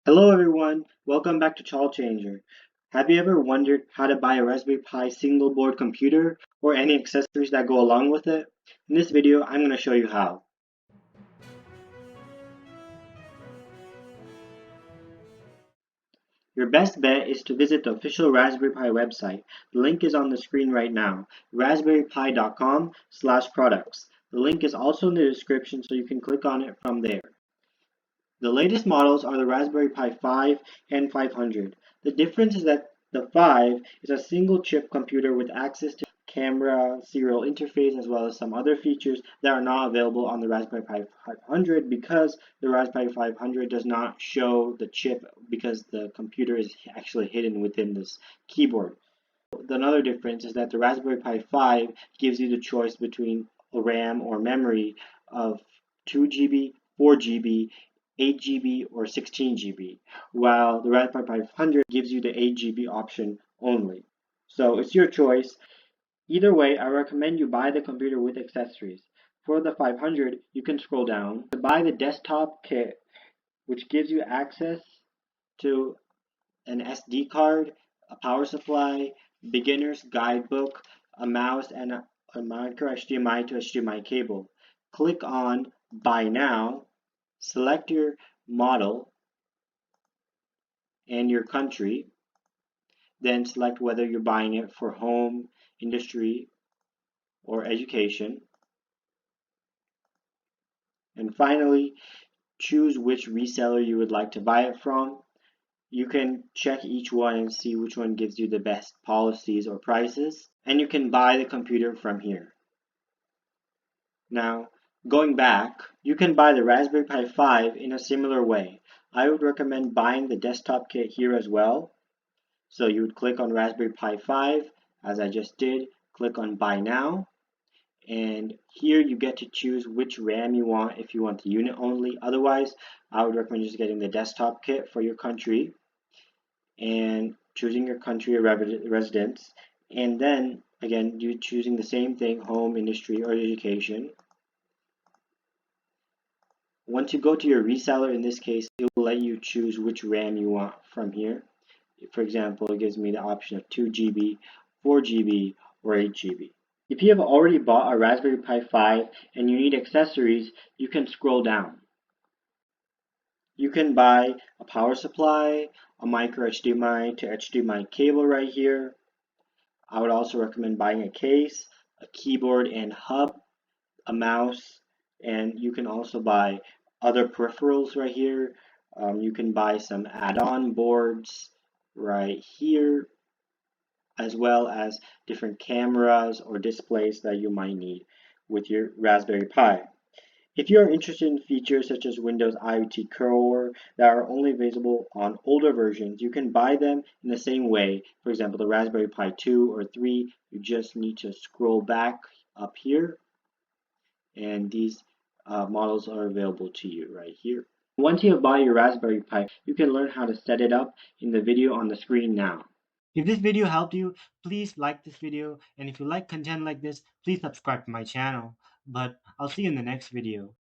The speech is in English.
Hello everyone, welcome back to chalchanger. Have you ever wondered how to buy a Raspberry Pi single board computer or any accessories that go along with it? In this video, I'm going to show you how. Your best bet is to visit the official Raspberry Pi website. The link is on the screen right now, raspberrypi.com/products. The link is also in the description so you can click on it from there. The latest models are the Raspberry Pi 5 and 500. The difference is that the 5 is a single chip computer with access to camera, serial interface, as well as some other features that are not available on the Raspberry Pi 500 because the Raspberry Pi 500 does not show the chip because the computer is actually hidden within this keyboard. Another difference is that the Raspberry Pi 5 gives you the choice between a RAM or memory of 2 GB, 4 GB, 8 GB, or 16 GB, while the Raspberry Pi 500 gives you the 8 GB option only. So it's your choice. Either way, I recommend you buy the computer with accessories. For the 500, you can scroll down to buy the desktop kit, which gives you access to an SD card, a power supply, beginner's guidebook, a mouse, and a micro HDMI to HDMI cable. Click on Buy Now, select your model and your country, then select whether you're buying it for home, industry, or education. And finally, choose which reseller you would like to buy it from. You can check each one and see which one gives you the best policies or prices, and you can buy the computer from here. Now, going back, you can buy the Raspberry Pi 5 in a similar way. I would recommend buying the desktop kit here as well. So you would click on Raspberry Pi 5, as I just did, click on Buy Now, and here you get to choose which RAM you want if you want the unit only. Otherwise, I would recommend just getting the desktop kit for your country and choosing your country of residence, and then again you choosing the same thing, home, industry, or education. Once you go to your reseller, in this case it will let you choose which RAM you want from here. For example, it gives me the option of 2 GB, 4 GB, or 8 GB. If you have already bought a Raspberry Pi 5 and you need accessories, you can scroll down. You can buy a power supply, a micro HDMI to HDMI cable right here. I would also recommend buying a case, a keyboard and hub, a mouse, and you can also buy other peripherals right here. You can buy some add-on boards right here, as well as different cameras or displays that you might need with your Raspberry Pi. If you are interested in features such as Windows IoT Core that are only available on older versions, you can buy them in the same way. For example, the Raspberry Pi 2 or 3, you just need to scroll back up here, and these models are available to you right here. Once you have bought your Raspberry Pi, you can learn how to set it up in the video on the screen now. If this video helped you, please like this video, and if you like content like this, please subscribe to my channel. But I'll see you in the next video.